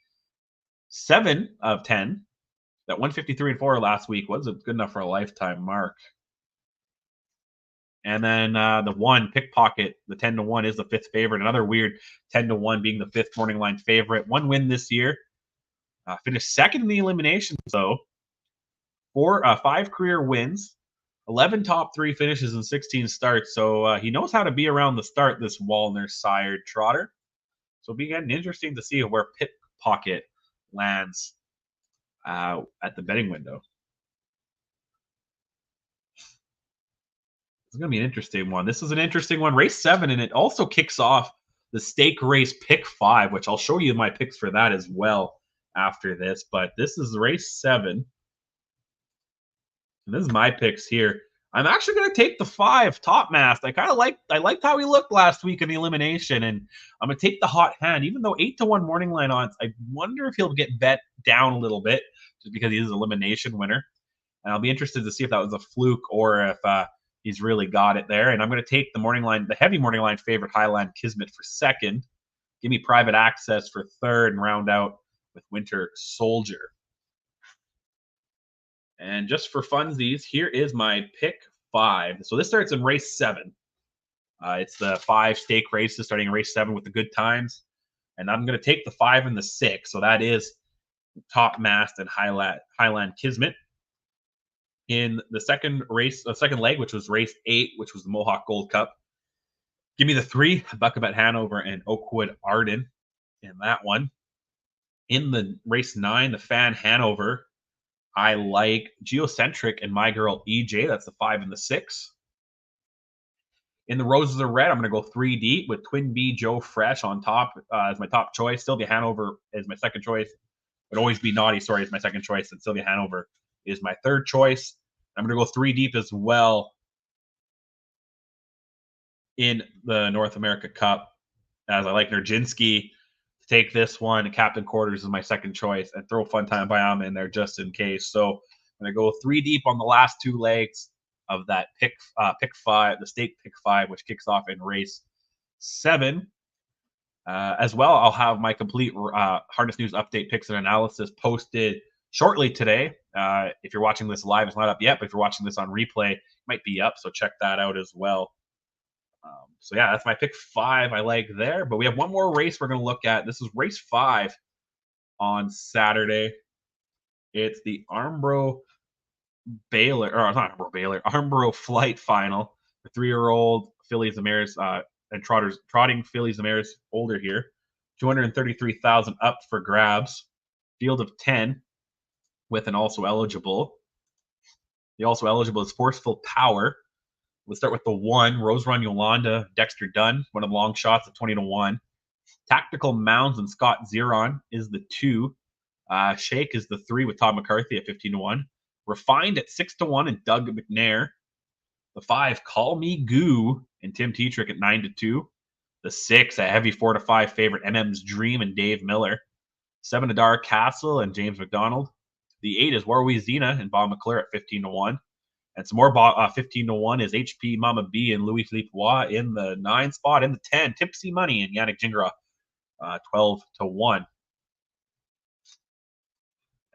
A: 7 of 10. That 153-4 last week wasn't good enough for a lifetime mark. And then the 1, Pickpocket, the 10-1 is the 5th favorite. Another weird 10-1 being the 5th morning line favorite. 1 win this year. Finished second in the eliminations, though. 5 career wins. 11 top 3 finishes and 16 starts. So he knows how to be around the start, this Wallner-sired trotter. So it'll be getting interesting to see where Pickpocket lands at the betting window. It's going to be an interesting one. This is an interesting one. Race 7, and it also kicks off the stake race pick 5, which I'll show you my picks for that as well after this. But this is race 7. And this is my picks here. I'm actually going to take the 5 Top Mast. I liked how he looked last week in the elimination, and I'm going to take the hot hand. Even though 8-1 morning line odds, I wonder if he'll get bet down a little bit just because he is an elimination winner. And I'll be interested to see if that was a fluke or if he's really got it there. And I'm going to take the heavy morning line favorite Highland Kismet for second. Give me Private Access for third and round out with Winter Soldier. And just for funsies, here is my pick 5. So this starts in race 7. It's the 5 stake races starting in race 7 with the good times. And I'm going to take the 5 and the 6. So that is Top Mast and Highland Kismet. In the second leg, which was race 8, which was the Mohawk Gold Cup, give me the 3, Buckabet Hanover and Oakwood Arden in that one. In the race 9, the Fan Hanover, I like Geocentric and My Girl EJ. That's the 5 and the 6. In the Roses Are Red, I'm going to go 3 deep with Twin B Joe Fresh on top as my top choice. Sylvia Hanover is my second choice. Would always be Naughty Story is my second choice, and Sylvia Hanover is my third choice. I'm going to go 3 deep as well in the North America Cup, as I like Nurjinski to take this one. Captain Quarters is my second choice, and throw Fun Time Bayama in there just in case. So I'm going to go 3 deep on the last 2 legs of that pick 5, the stake pick 5, which kicks off in race 7. As well, I'll have my complete Harness News update picks and analysis posted shortly today. If you're watching this live, it's not up yet, but if you're watching this on replay, it might be up, so check that out as well. So yeah, that's my pick 5 I like there. But we have one more race we're going to look at. This is race 5 on Saturday. It's the Armbro Flight Final. The 3-year-old fillies and mares and trotting fillies and mares older here. 233,000 up for grabs. Field of 10 with an also eligible. The also eligible is Forceful Power. We'll start with the 1, Rose Run Yolanda, Dexter Dunn, one of the long shots at 20-1. Tactical Mounds and Scott Zeron is the 2. Shake is the 3 with Todd McCarthy at 15-1. Refined at 6-1 and Doug McNair. The 5, Call Me Goo and Tim Tetrick at 9-2. The 6, a heavy 4-5 favorite, MM's Dream and Dave Miller. 7, Adar Castle and James McDonald. The 8 is Warwi Zena and Bob McClure at 15-1. And some more 15-1 is HP Mama B and Louis Philippe Roy in the 9 spot. In the 10, Tipsy Money and Yannick Gingras, 12-1.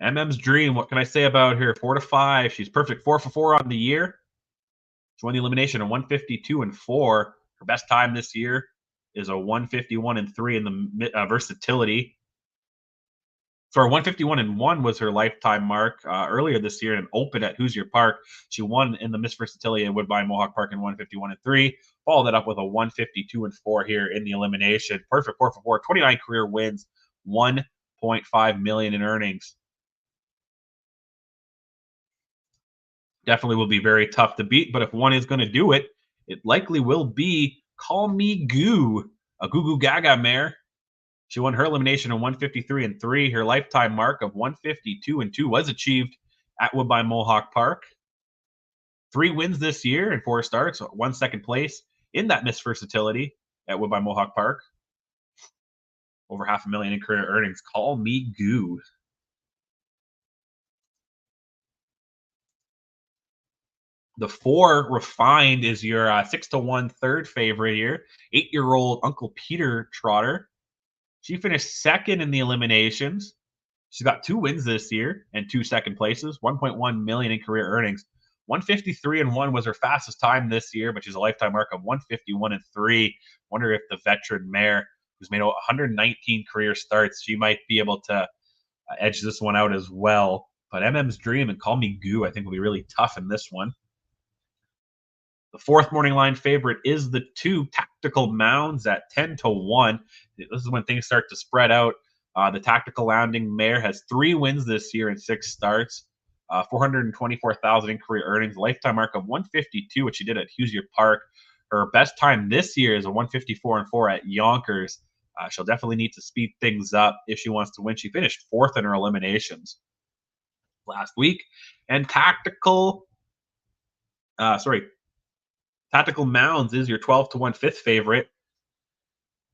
A: MM's Dream, what can I say about her? 4-5. She's perfect 4-for-4 on the year. She won the elimination at 152-4. Her best time this year is a 151-3 in the versatility. Sorry, 151-1 was her lifetime mark earlier this year in an open at Hoosier Park. She won in the Miss Versatility at Woodbine Mohawk Park in 151-3. Followed that up with a 152-4 here in the elimination. Perfect 4-for-4, 29 career wins, $1.5 million in earnings. Definitely will be very tough to beat, but if one is going to do it, it likely will be Call Me Goo, a Goo Goo Gaga mare. She won her elimination in 153-3. Her lifetime mark of 152-2 was achieved at Woodbine Mohawk Park. 3 wins this year and 4 starts, 1 second place in that Miss Versatility at Woodbine Mohawk Park. Over $500,000 in career earnings. Call Me Goo. The 4, Refined, is your 6-1 third favorite here. 8-year-old Uncle Peter trotter. She finished second in the eliminations. She's got 2 wins this year and 2 second places. $1.1 million in career earnings. 153-1 was her fastest time this year, but she's a lifetime mark of 151-3. Wonder if the veteran mare, who's made 119 career starts, she might be able to edge this one out as well. But MM's Dream and Call Me Goo, I think, will be really tough in this one. The 4th morning line favorite is the 2, Tactical Mounds at 10-1. This is when things start to spread out. The Tactical Landing mare has 3 wins this year and 6 starts. 424,000 in career earnings, lifetime mark of 152, which she did at Hoosier Park. Her best time this year is a 154-4 at Yonkers. She'll definitely need to speed things up if she wants to win. She finished 4th in her eliminations last week. And Tactical Mounds is your 12-1 5th favorite.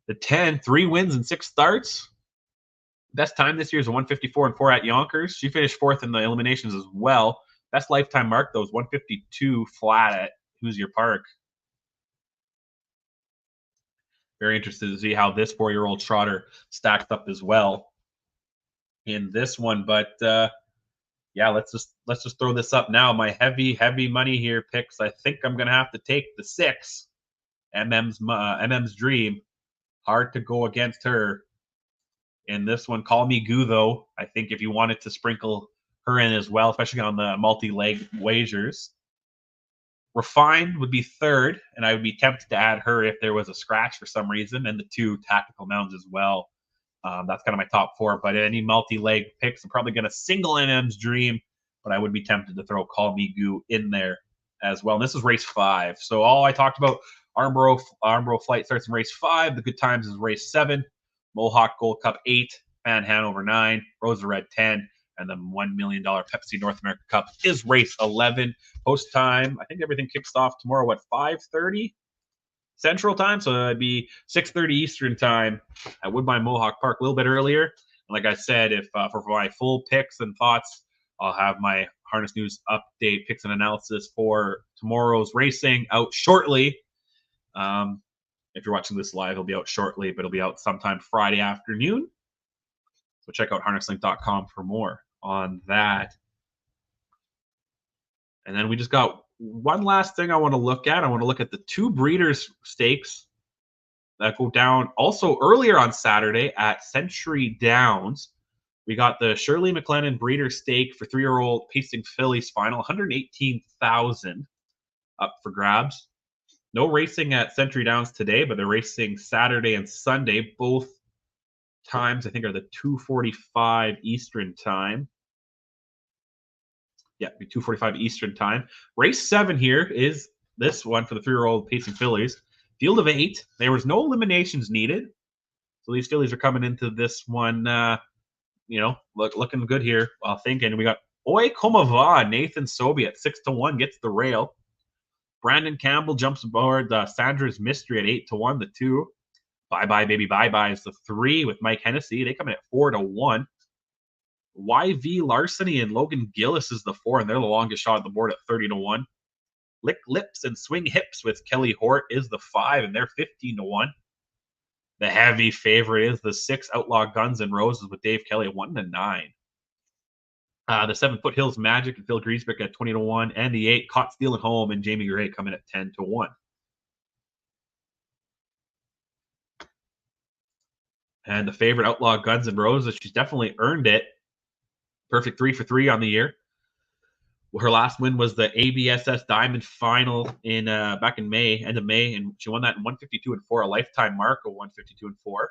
A: The 10, 3 wins and 6 starts. Best time this year is a 154-4 at Yonkers. She finished 4th in the eliminations as well. Best lifetime mark, though, is 152 flat at Hoosier Park. Very interested to see how this 4-year-old trotter stacks up as well in this one. But yeah, let's just throw this up now. My heavy money here picks. I think I'm gonna have to take the 6. MM's Dream. Hard to go against her in this one. Call me Goo, though. I think if you wanted to sprinkle her in as well, especially on the multi-leg wagers. Refined would be 3rd, and I would be tempted to add her if there was a scratch for some reason, and the 2 Tactical Mounds as well. That's kind of my top 4, but any multi-leg picks, I'm probably going to single MM's Dream, but I would be tempted to throw Call Me Goo in there as well. And this is race 5. So all I talked about, Armbro Flight starts in race 5. The Good Times is race 7. Mohawk Gold Cup 8. Fan Hanover 9. Rosa Red 10. And the $1 million Pepsi North America Cup is race 11. Post time, I think everything kicks off tomorrow, 5:30 Central Time? So that'd be 6:30 Eastern Time at Woodbine Mohawk Park, a little bit earlier. And like I said, if for my full picks and thoughts, I'll have my Harness News update, picks and analysis for tomorrow's racing out shortly. If you're watching this live, it'll be out shortly, but it'll be out sometime Friday afternoon. So check out harnesslink.com for more on that. And then we just got one last thing I want to look at. I want to look at the 2 Breeders' Stakes that go down also earlier on Saturday at Century Downs. We got the Shirley McLennan Breeders' Stake for 3-year-old Pacing Fillies final, $118,000 up for grabs. No racing at Century Downs today, but they're racing Saturday and Sunday. Both times, I think, are the 2:45 Eastern Time. Yeah, 2:45 Eastern Time. Race 7 here is this one for the 3-year-old Pacing Fillies. Field of 8. There was no eliminations needed. So these fillies are coming into this one, looking good here. While thinking, we got Oi Komava, Nathan Sobey at 6-1 gets the rail. Brandon Campbell jumps aboard Sandra's Mystery at 8-1. The 2. Bye Bye Baby Bye Bye is the 3 with Mike Hennessy. They come in at 4-1. YV Larceny and Logan Gillis is the 4, and they're the longest shot at the board at 30-1. Lick Lips and Swing Hips with Kelly Hort is the 5, and they're 15-1. The heavy favorite is the 6, Outlaw Guns and Roses with Dave Kelly at 1-9. The 7, Foothills Magic and Phil Griesbeck at 20-1, and the 8, Caught Stealing Home and Jamie Gray coming at 10-1. And the favorite, Outlaw Guns and Roses, she's definitely earned it. Perfect 3 for 3 on the year. Her last win was the ABSS Diamond Final in back in May, end of May, and she won that in 152-4, a lifetime mark of 152-4.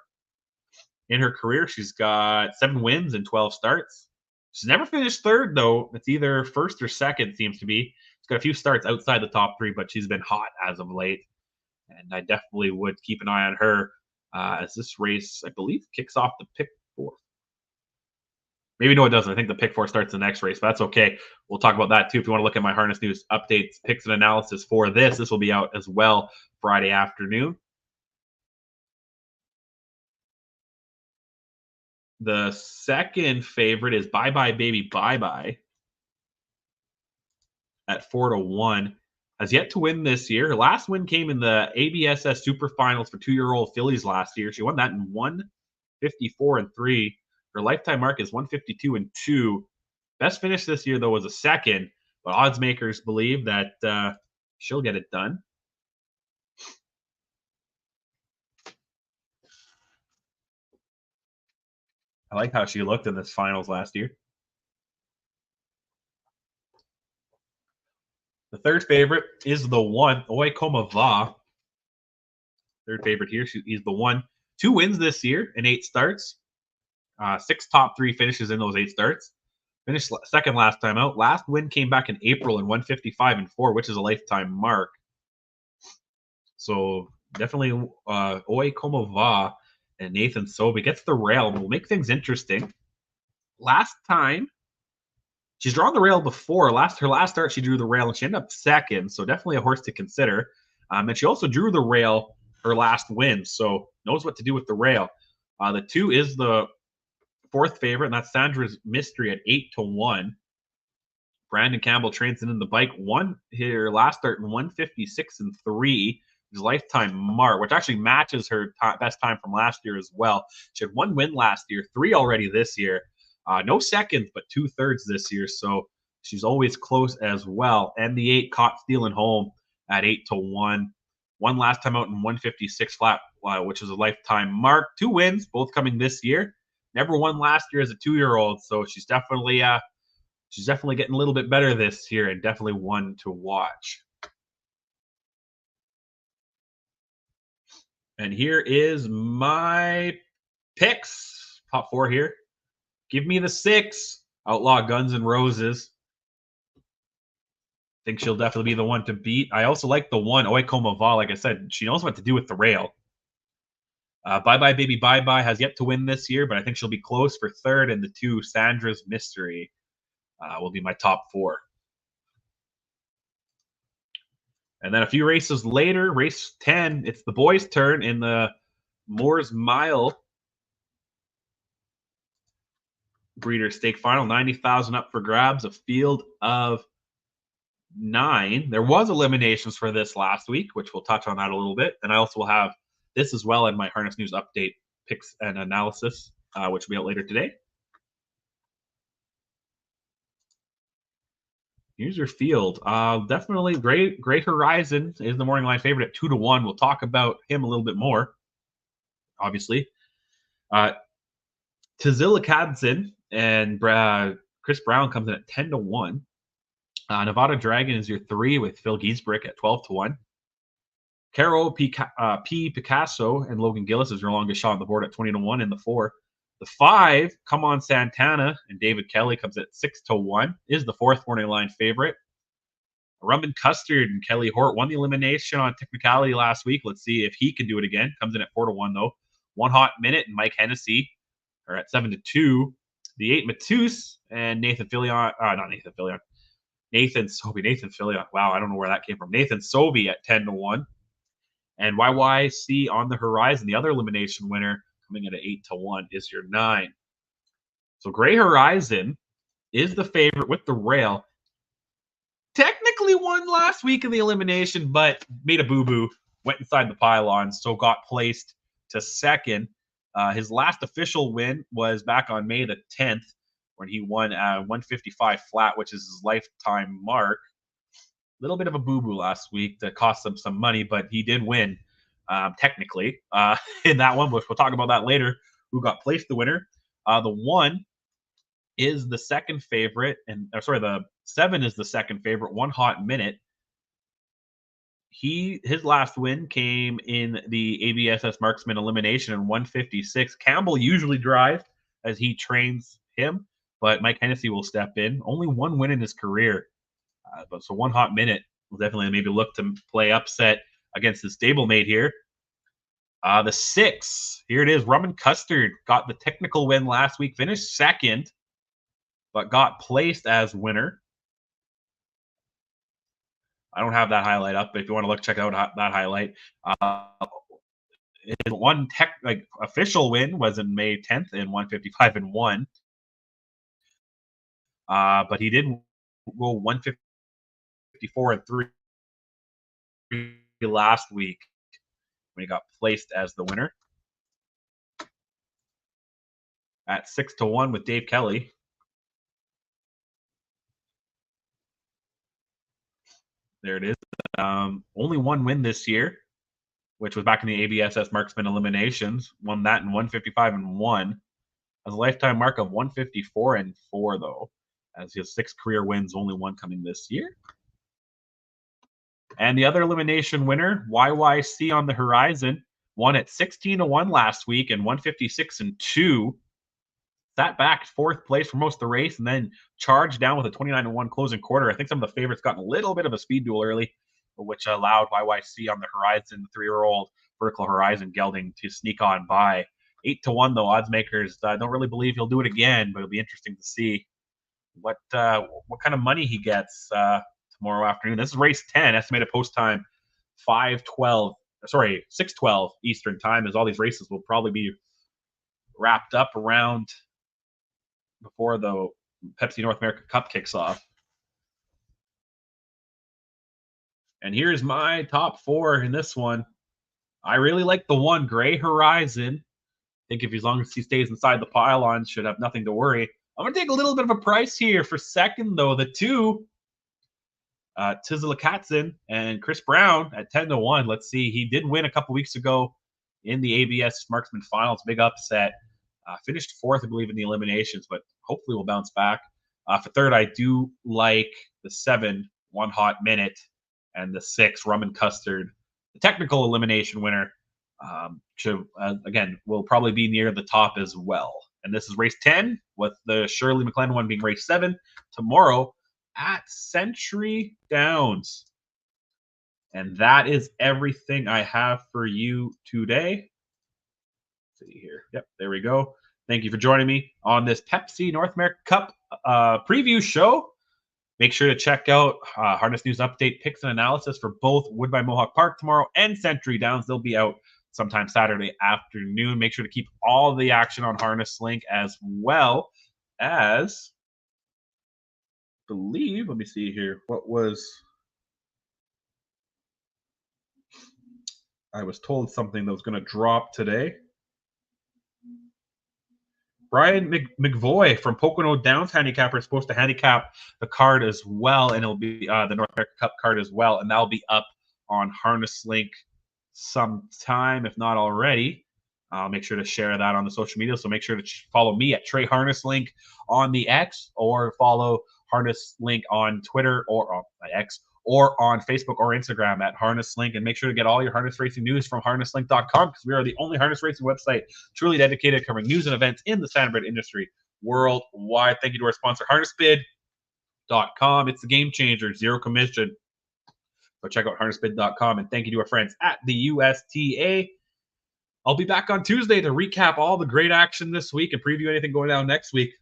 A: In her career, she's got 7 wins and 12 starts. She's never finished 3rd, though. It's either 1st or 2nd, seems to be. She's got a few starts outside the top 3, but she's been hot as of late. And I definitely would keep an eye on her as this race, I believe, kicks off the pick 4. Maybe no, it doesn't. I think the pick 4 starts the next race, but that's okay. We'll talk about that too. If you want to look at my Harness News updates, picks, and analysis for this will be out as well Friday afternoon. The second favorite is Bye Bye Baby Bye Bye at 4-1. Has yet to win this year. Her last win came in the ABSS Super Finals for 2-year-old fillies last year. She won that in 154-3. Her lifetime mark is 152-2. Best finish this year, though, was a 2nd, but odds makers believe that she'll get it done. I like how she looked in this finals last year. The third favorite is the 1, Oi Komava. Third favorite here. He's the 1. 2 wins this year in 8 starts. 6 top 3 finishes in those 8 starts. Finished 2nd last time out. Last win came back in April in 155-4, which is a lifetime mark. So definitely Oi Komava and Nathan Sobey gets the rail. Will make things interesting. Last time, she's drawn the rail before. Her last start, she drew the rail, and she ended up 2nd, so definitely a horse to consider. And she also drew the rail her last win, so knows what to do with the rail. The 2 is the 4th favorite, and that's Sandra's Mystery at 8-1. Brandon Campbell trains in the bike. Won her last start in 1:56.3, his lifetime mark, which actually matches her best time from last year as well. She had 1 win last year, 3 already this year. No seconds, but 2/3 this year. So she's always close as well. And the 8 caught stealing home at 8-1. One last time out in 1:56 flat, which is a lifetime mark. 2 wins, both coming this year. Never won last year as a 2-year-old, so she's definitely getting a little bit better this year, and definitely one to watch. And here is my picks. Top 4 here. Give me the 6, Outlaw Guns N' Roses. Think she'll definitely be the one to beat. I also like the 1, Oikoma Va. Like I said, she knows what to do with the rail. Bye Bye Baby Bye Bye has yet to win this year, but I think she'll be close for 3rd. And the 2, Sandra's Mystery, will be my top 4. And then a few races later, race 10, it's the boys' turn in the Moores Mile Breeder Stake Final. 90,000 up for grabs, a field of 9. There was eliminations for this last week, which we'll touch on that a little bit. And I also will have this as well in my Harness News update picks and analysis, which will be out later today. Here's your field. Definitely Great Horizon is the morning line favorite at 2-1. We'll talk about him a little bit more, obviously. Tazilla Kadson and Chris Brown comes in at 10-1. Nevada Dragon is your 3 with Phil Giesbrick at 12-1. Caro P. Picasso and Logan Gillis is your longest shot on the board at 20-1 in the 4. The 5, Come On Santana and David Kelly comes at 6-1, is the 4th morning line favorite. Rum and Custard and Kelly Hort won the elimination on technicality last week. Let's see if he can do it again. Comes in at 4-1 though. One Hot Minute and Mike Hennessy are at 7-2. The 8, Matus and Nathan Fillion. Nathan Fillion. Wow, I don't know where that came from. Nathan Sovey at 10-1. And YYC on the Horizon, the other elimination winner, coming in at 8-1, is your 9. So Gray Horizon is the favorite with the rail. Technically won last week in the elimination, but made a boo-boo, went inside the pylon, so got placed to 2nd. His last official win was back on May the 10th, when he won 155 flat, which is his lifetime mark. Little bit of a boo-boo last week that cost him some money, but he did win technically in that one, which we'll talk about that later, who got placed the winner. The 1 is the 2nd favorite, and the 7 is the 2nd favorite, One Hot Minute. His last win came in the ABSS Marksman elimination in 156. Campbell usually drives as he trains him, but Mike Hennessy will step in. Only 1 win in his career. But so One Hot Minute will definitely maybe look to play upset against the stablemate here. The 6, here it is. Rum and Custard got the technical win last week, finished 2nd, but got placed as winner. I don't have that highlight up, but if you want to check out that highlight. His one official win was in May 10th in 155-1. But he did go 154-3 last week when he got placed as the winner at 6-1 with Dave Kelly. There it is. Only 1 win this year, which was back in the ABSS Marksman eliminations. Won that in 155-1. Has a lifetime mark of 154-4 though, as he has 6 career wins, only 1 coming this year. And the other elimination winner, YYC on the Horizon, won at 16-1 last week and 156-2. Sat back 4th place for most of the race and then charged down with a 29-1 closing quarter. I think some of the favorites got a little bit of a speed duel early, which allowed YYC on the Horizon, the 3-year-old Vertical Horizon gelding, to sneak on by. 8-1 though. Odds makers don't really believe he'll do it again, but it'll be interesting to see what kind of money he gets tomorrow afternoon. This is race 10, estimated post time 6:12 Eastern time, as all these races will probably be wrapped up around before the Pepsi North America Cup kicks off. And here's my top 4 in this one. I really like the 1, Gray Horizon. I think if as long as he stays inside the pylon, should have nothing to worry. I'm going to take a little bit of a price here for second, though. The 2, Tzilikatzen and Chris Brown at 10-1. Let's see. He did win a couple weeks ago in the ABS Marksman Finals. Big upset. Finished 4th, I believe, in the eliminations, but hopefully we'll bounce back. For third, I do like the 7, One Hot Minute, and the 6, Rum and Custard. The technical elimination winner again, will probably be near the top as well. And this is race 10, with the Shirley McLennan one being race 7 tomorrow at Century Downs. And that is everything I have for you today. Let's see here. Yep, there we go. Thank you for joining me on this Pepsi North America Cup preview show. Make sure to check out Harness News Update picks and analysis for both Woodbine Mohawk Park tomorrow and Century Downs. They'll be out sometime Saturday afternoon. Make sure to keep all the action on Harness Link, as well as, I believe, let me see here. I was told something that was going to drop today. Brian McVoy from Pocono Downs Handicapper is supposed to handicap the card as well, and it'll be the North America Cup card as well, and that'll be up on Harness Link sometime, if not already. I'll make sure to share that on the social media, so make sure to follow me at Trey Harness Link on the X, or follow Harness Link on Twitter or on X, or on Facebook or Instagram at Harness Link, and make sure to get all your harness racing news from harnesslink.com, because we are the only harness racing website truly dedicated, covering news and events in the saddlebred industry worldwide. Thank you to our sponsor, harnessbid.com. It's the game changer, 0 commission. So check out harnessbid.com, and thank you to our friends at the USTA. I'll be back on Tuesday to recap all the great action this week and preview anything going down next week.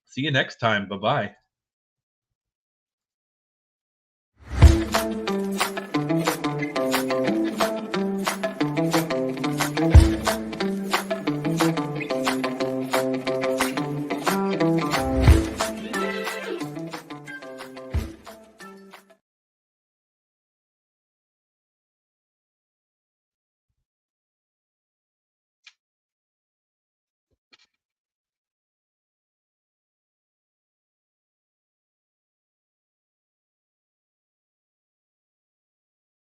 A: See you next time. Bye-bye.